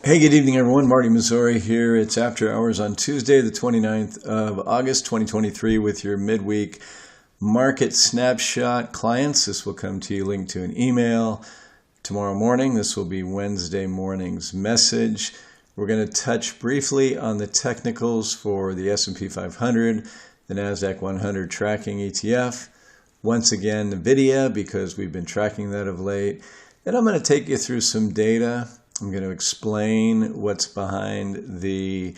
Hey, good evening, everyone. Marty Missouri here. It's after hours on Tuesday, the 29th of August, 2023, with your midweek market snapshot clients. This will come to you linked to an email tomorrow morning. This will be Wednesday morning's message. We're going to touch briefly on the technicals for the S&P 500, the NASDAQ 100 tracking ETF. Once again, NVIDIA, because we've been tracking that of late. Then I'm going to take you through some data. I'm going to explain what's behind the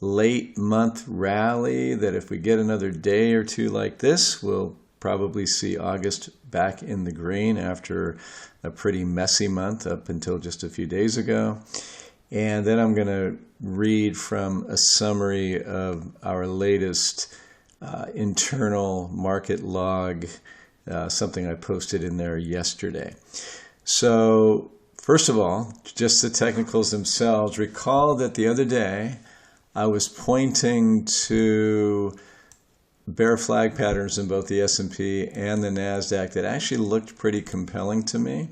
late month rally, that if we get another day or two like this, we'll probably see August back in the green after a pretty messy month up until just a few days ago. And then I'm going to read from a summary of our latest internal market log, something I posted in there yesterday. So first of all, just the technicals themselves. Recall that the other day I was pointing to bear flag patterns in both the S&P and the NASDAQ that actually looked pretty compelling to me.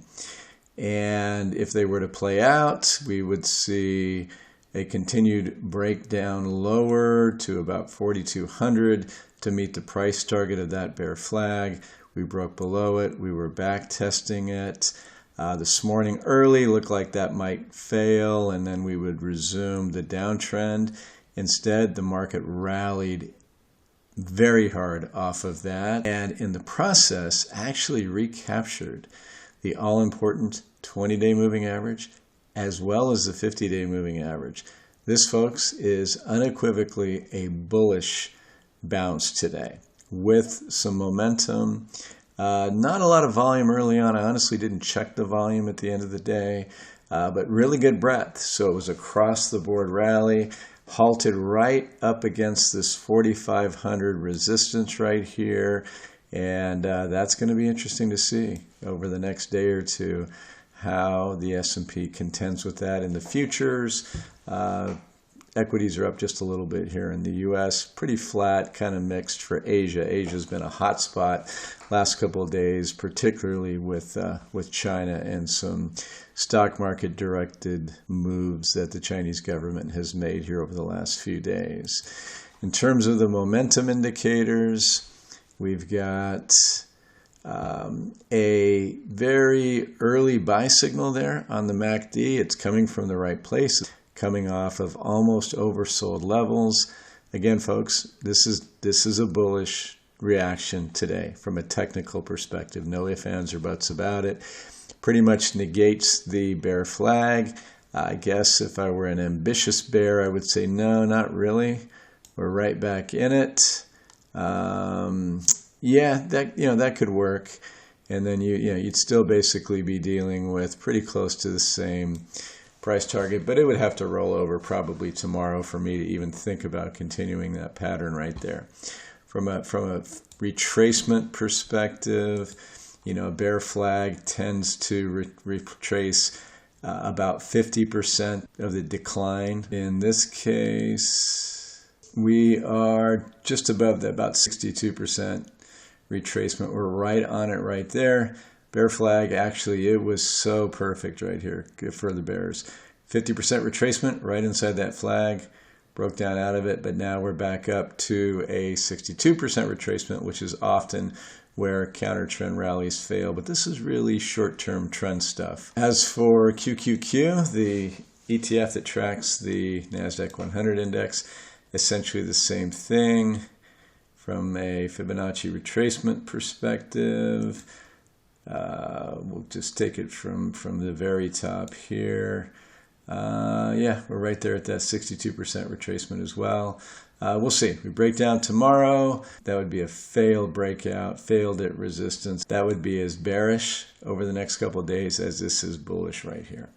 And if they were to play out, we would see a continued breakdown lower to about 4,200 to meet the price target of that bear flag. We broke below it. We were back testing it. This morning early looked like that might fail, and then we would resume the downtrend. Instead, the market rallied very hard off of that, and in the process actually recaptured the all-important 20-day moving average as well as the 50-day moving average. This, folks, is unequivocally a bullish bounce today with some momentum. Not a lot of volume early on. I honestly didn't check the volume at the end of the day, but really good breadth. So it was across the board rally, halted right up against this 4,500 resistance right here. And that's going to be interesting to see over the next day or two how the S&P contends with that in the futures. Equities are up just a little bit here in the U.S. Pretty flat, kind of mixed for Asia. Asia's been a hot spot last couple of days, particularly with China and some stock market directed moves that the Chinese government has made here over the last few days. In terms of the momentum indicators, we've got a very early buy signal there on the MACD. It's coming from the right place, coming off of almost oversold levels. Again, folks, this is a bullish reaction today from a technical perspective. No ifs, ands, or buts about it. Pretty much negates the bear flag. I guess if I were an ambitious bear, I would say no, not really. We're right back in it. Yeah, that could work. And then you'd still basically be dealing with pretty close to the same price target, but it would have to roll over probably tomorrow for me to even think about continuing that pattern right there. From a retracement perspective, a bear flag tends to retrace about 50% of the decline. In this case, we are just above that, about 62% retracement. We're right on it right there. Bear flag, actually, it was so perfect right here for the bears. 50% retracement right inside that flag, broke down out of it, but now we're back up to a 62% retracement, which is often where counter trend rallies fail. But this is really short-term trend stuff. As for QQQ, the ETF that tracks the NASDAQ 100 index, essentially the same thing from a Fibonacci retracement perspective. We'll just take it from the very top here. Yeah, we're right there at that 62% retracement as well. We'll see. We break down tomorrow. That would be a failed breakout, failed at resistance. That would be as bearish over the next couple of days as this is bullish right here.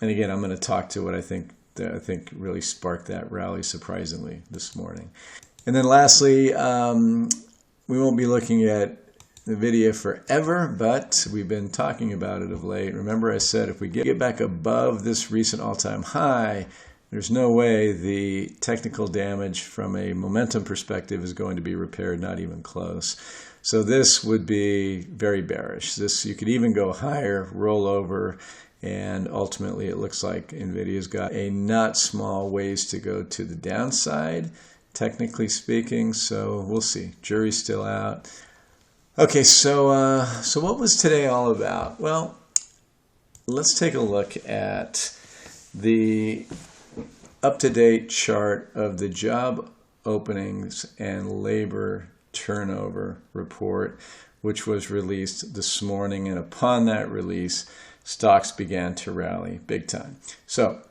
And again, I'm going to talk to what I think really sparked that rally surprisingly this morning. And then lastly, we won't be looking at NVIDIA forever, but we've been talking about it of late. Remember I said if we get back above this recent all-time high, there's no way the technical damage from a momentum perspective is going to be repaired, not even close. So this would be very bearish. You could even go higher, roll over, And ultimately, it looks like NVIDIA's got a not small ways to go to the downside, technically speaking. So we'll see. Jury's still out. Okay, so what was today all about? Well, let's take a look at the up-to-date chart of the job openings and labor turnover report, which was released this morning. And upon that release, stocks began to rally big time. So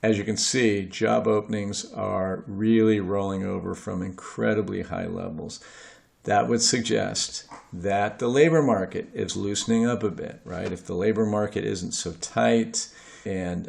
as you can see, job openings are really rolling over from incredibly high levels. That would suggest that the labor market is loosening up a bit, right? If the labor market isn't so tight and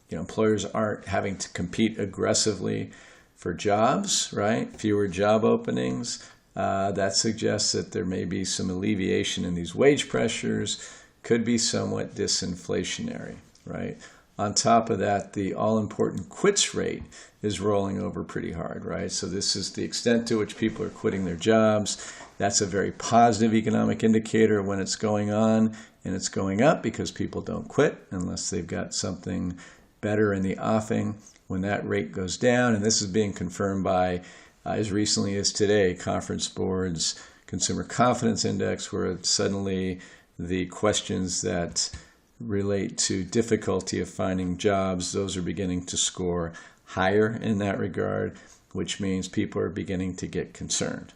employers aren't having to compete aggressively for jobs, right? Fewer job openings, that suggests that there may be some alleviation in these wage pressures, could be somewhat disinflationary, right? On top of that, the all-important quits rate is rolling over pretty hard, right? So this is the extent to which people are quitting their jobs. That's a very positive economic indicator when it's going on, and it's going up because people don't quit unless they've got something better in the offing. When that rate goes down, and this is being confirmed by, as recently as today, Conference Board's Consumer Confidence Index, where suddenly the questions that relate to difficulty of finding jobs, those are beginning to score higher in that regard, which means people are beginning to get concerned.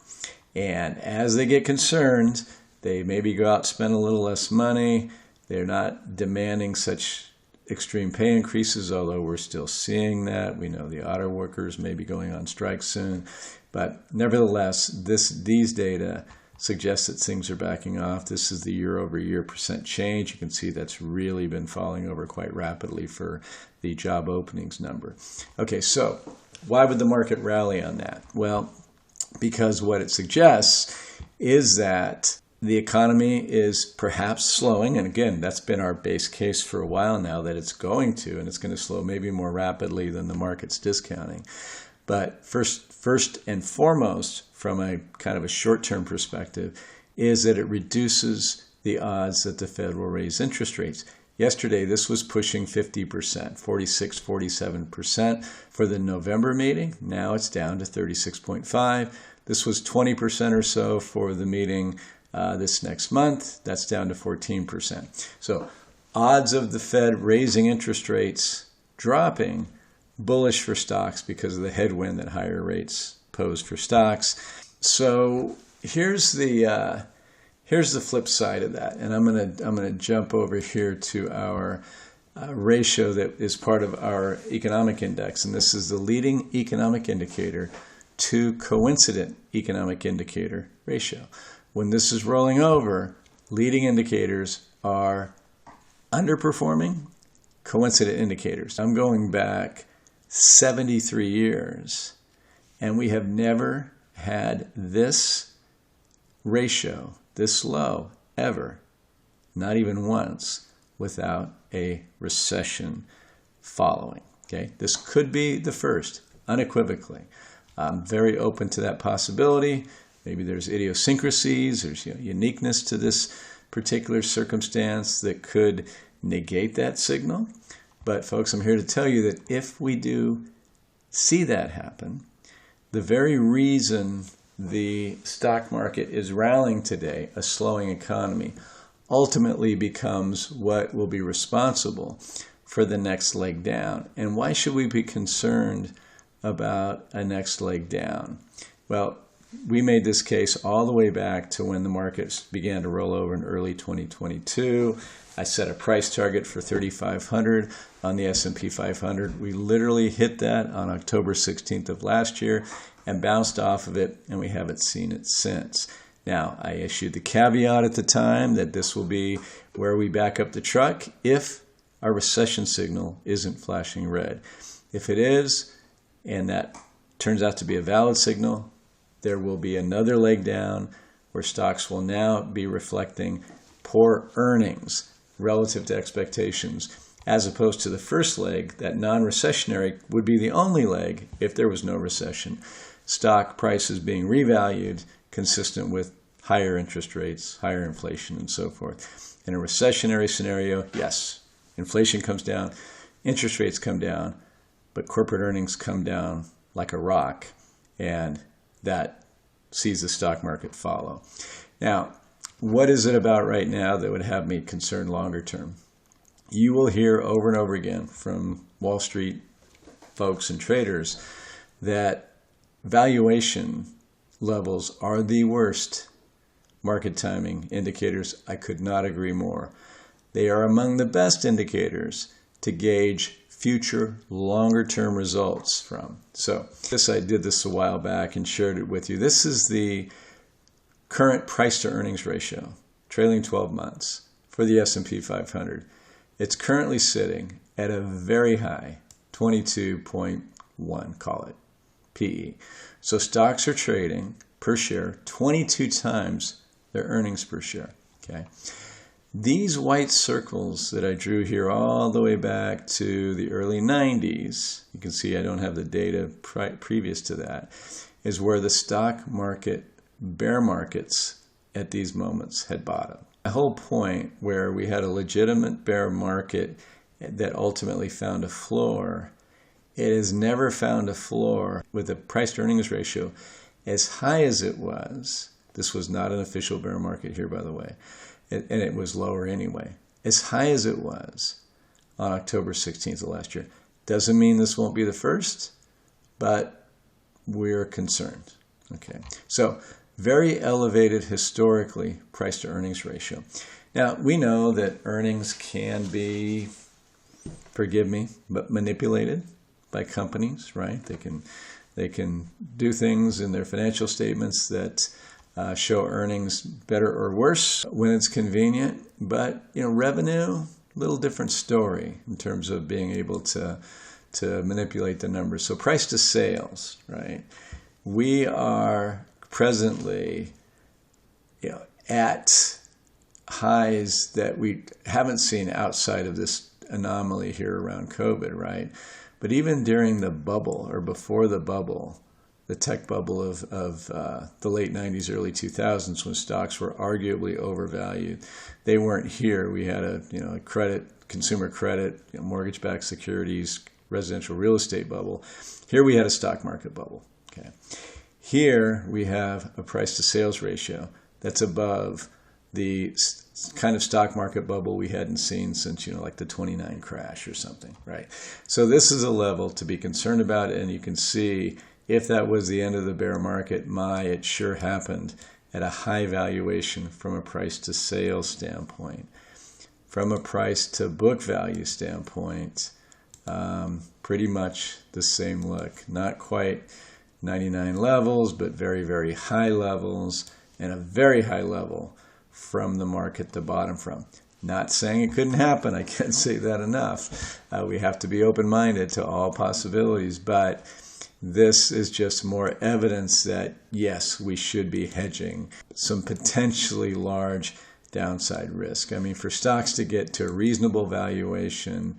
And as they get concerned, they maybe go out and spend a little less money. They're not demanding such extreme pay increases, although we're still seeing that. We know the auto workers may be going on strike soon. But nevertheless, these data suggests that things are backing off. This is the year-over-year percent change. You can see that's really been falling over quite rapidly for the job openings number. Okay, so why would the market rally on that? Well, because what it suggests is that the economy is perhaps slowing, and again, that's been our base case for a while now, that it's going to, and it's going to slow maybe more rapidly than the market's discounting. But first and foremost, from a kind of a short-term perspective, is that it reduces the odds that the Fed will raise interest rates. Yesterday, this was pushing 50%, 46, 47% for the November meeting. Now it's down to 36.5. This was 20% or so for the meeting this next month. That's down to 14%. So odds of the Fed raising interest rates dropping, bullish for stocks because of the headwind that higher rates pose for stocks. So here's the flip side of that, and I'm gonna jump over here to our ratio that is part of our economic index, and this is the leading economic indicator to coincident economic indicator ratio. When this is rolling over, leading indicators are underperforming coincident indicators. I'm going back 73 years, and we have never had this ratio this low ever, not even once, without a recession following. Okay, this could be the first, unequivocally. I'm very open to that possibility. Maybe there's idiosyncrasies, there's uniqueness to this particular circumstance that could negate that signal. But folks, I'm here to tell you that if we do see that happen, the very reason the stock market is rallying today, a slowing economy, ultimately becomes what will be responsible for the next leg down. And why should we be concerned about a next leg down? Well, we made this case all the way back to when the markets began to roll over in early 2022. I set a price target for 3,500 on the S&P 500. We literally hit that on October 16th of last year and bounced off of it, and we haven't seen it since. Now, I issued the caveat at the time that this will be where we back up the truck if our recession signal isn't flashing red. If it is, and that turns out to be a valid signal, there will be another leg down where stocks will now be reflecting poor earnings relative to expectations, as opposed to the first leg, that non-recessionary would be the only leg if there was no recession. Stock prices being revalued consistent with higher interest rates, higher inflation, and so forth. In a recessionary scenario, yes, Inflation comes down, interest rates come down, but corporate earnings come down like a rock, and that sees the stock market follow. Now, what is it about right now that would have me concerned longer term? You will hear over and over again from Wall Street folks and traders that valuation levels are the worst market timing indicators. I could not agree more. They are among the best indicators to gauge future longer-term results from. So I did this a while back and shared it with you. This is the current price to earnings ratio, trailing 12 months for the S&P 500. It's currently sitting at a very high 22.1, call it, PE. So stocks are trading per share 22 times their earnings per share. Okay. These white circles that I drew here all the way back to the early 90s, you can see I don't have the data previous to that, is where the stock market bear markets at these moments had bottomed. The whole point where we had a legitimate bear market that ultimately found a floor, it has never found a floor with a price to earnings ratio as high as it was. This was not an official bear market here, by the way, and it was lower anyway. As high as it was on October 16th of last year. Doesn't mean this won't be the first, but we're concerned. Okay, so very elevated historically price to earnings ratio. Now, we know that earnings can be, forgive me, but manipulated by companies, right? They can do things in their financial statements that show earnings better or worse when it's convenient. But, revenue, little different story in terms of being able to manipulate the numbers. So price to sales, right? We are presently, at highs that we haven't seen outside of this anomaly here around COVID, right? But even during the bubble or before the bubble, the tech bubble of the late 90s, early 2000s, when stocks were arguably overvalued, they weren't here. We had a consumer credit, mortgage-backed securities, residential real estate bubble. Here we had a stock market bubble. Okay. Here we have a price to sales ratio that's above the kind of stock market bubble we hadn't seen since, like the 29 crash or something, right? So this is a level to be concerned about, and you can see if that was the end of the bear market, it sure happened at a high valuation from a price to sales standpoint. From a price to book value standpoint, pretty much the same look. Not quite 99 levels, but very, very high levels, and a very high level from the market to bottom from. Not saying it couldn't happen. I can't say that enough. We have to be open-minded to all possibilities, but this is just more evidence that, yes, we should be hedging some potentially large downside risk. I mean, for stocks to get to a reasonable valuation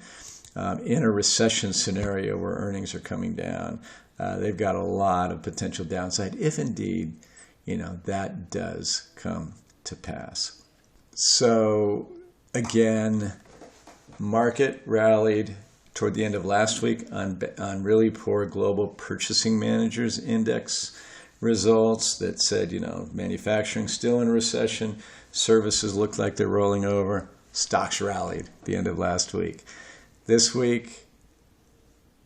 in a recession scenario where earnings are coming down, they've got a lot of potential downside if indeed, that does come to pass. So again, market rallied toward the end of last week on really poor global purchasing managers index results that said, manufacturing still in recession, services look like they're rolling over, stocks rallied at the end of last week. This week,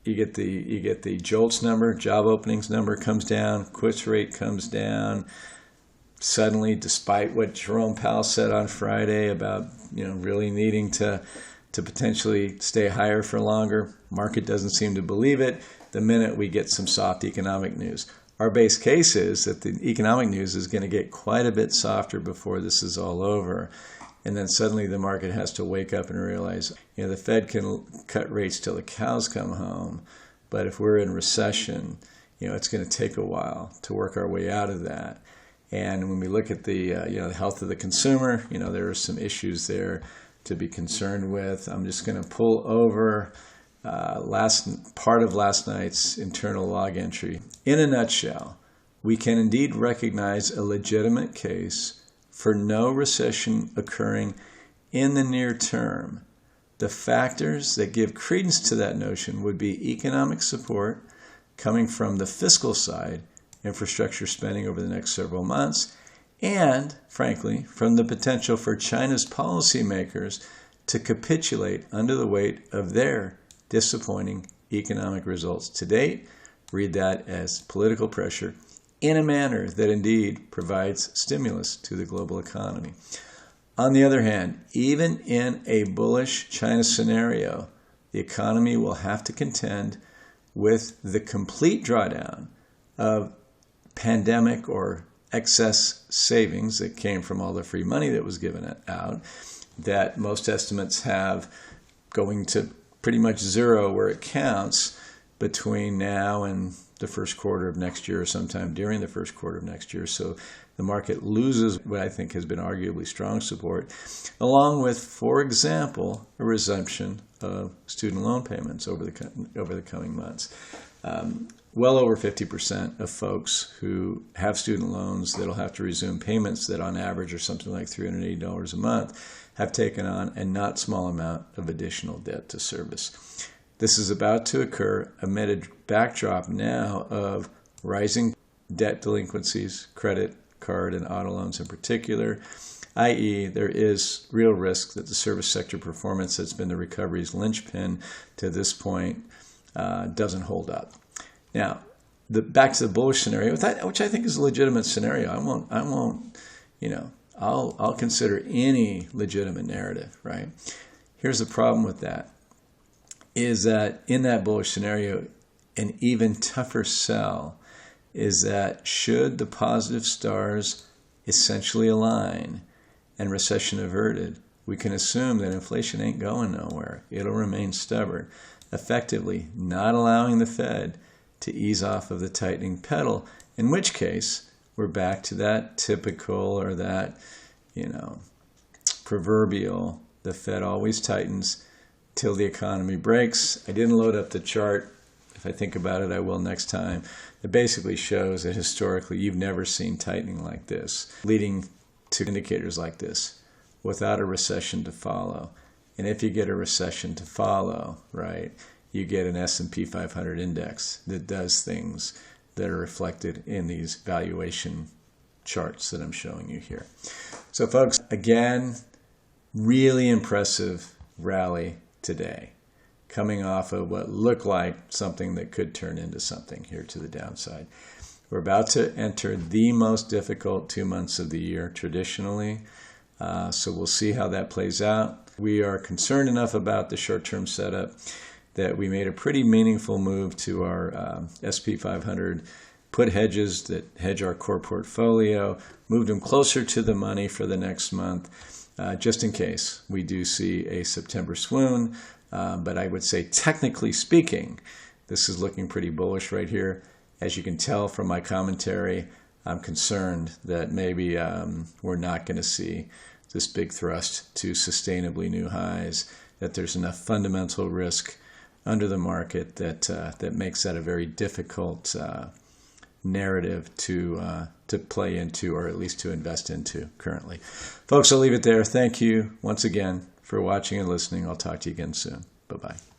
you get the JOLTS number, job openings number comes down, quits rate comes down. Suddenly, despite what Jerome Powell said on Friday about really needing to potentially stay higher for longer, market doesn't seem to believe it the minute we get some soft economic news. Our base case is that the economic news is going to get quite a bit softer before this is all over. And then suddenly the market has to wake up and realize, the Fed can cut rates till the cows come home. But if we're in recession, it's going to take a while to work our way out of that. And when we look at the health of the consumer, there are some issues there to be concerned with. I'm just going to pull over part of last night's internal log entry. In a nutshell, we can indeed recognize a legitimate case for no recession occurring in the near term. the factors that give credence to that notion would be economic support coming from the fiscal side, infrastructure spending over the next several months, and, frankly, from the potential for China's policymakers to capitulate under the weight of their disappointing economic results to date. Read that as political pressure in a manner that indeed provides stimulus to the global economy. On the other hand, even in a bullish China scenario, the economy will have to contend with the complete drawdown of pandemic or excess savings that came from all the free money that was given out, that most estimates have going to pretty much zero where it counts between now and the first quarter of next year or sometime during the first quarter of next year. So the market loses what I think has been arguably strong support, along with, for example, a resumption of student loan payments over the coming months. Well over 50% of folks who have student loans that'll have to resume payments that on average are something like $380 a month have taken on a not small amount of additional debt to service. This is about to occur amid a backdrop now of rising debt delinquencies, credit card and auto loans in particular, i.e. there is real risk that the service sector performance that's been the recovery's linchpin to this point doesn't hold up. Now, back to the bullish scenario, which I think is a legitimate scenario. I'll consider any legitimate narrative, right? Here's the problem with that, is that in that bullish scenario, an even tougher sell is that should the positive stars essentially align and recession averted, we can assume that inflation ain't going nowhere. It'll remain stubborn, effectively not allowing the Fed to ease off of the tightening pedal, in which case we're back to that typical or that, proverbial, the Fed always tightens till the economy breaks. I didn't load up the chart. If I think about it, I will next time. It basically shows that historically you've never seen tightening like this, leading to indicators like this without a recession to follow. And if you get a recession to follow, right, you get an S&P 500 index that does things that are reflected in these valuation charts that I'm showing you here. So folks, again, really impressive rally today, coming off of what looked like something that could turn into something here to the downside. We're about to enter the most difficult 2 months of the year traditionally, so we'll see how that plays out. We are concerned enough about the short-term setup that we made a pretty meaningful move to our SP 500 put hedges that hedge our core portfolio, moved them closer to the money for the next month, just in case we do see a September swoon. But I would say, technically speaking, this is looking pretty bullish right here. As you can tell from my commentary, I'm concerned that maybe we're not going to see this big thrust to sustainably new highs, that there's enough fundamental risk under the market that makes that a very difficult narrative to play into, or at least to invest into currently. Folks, I'll leave it there. Thank you once again for watching and listening. I'll talk to you again soon. Bye-bye.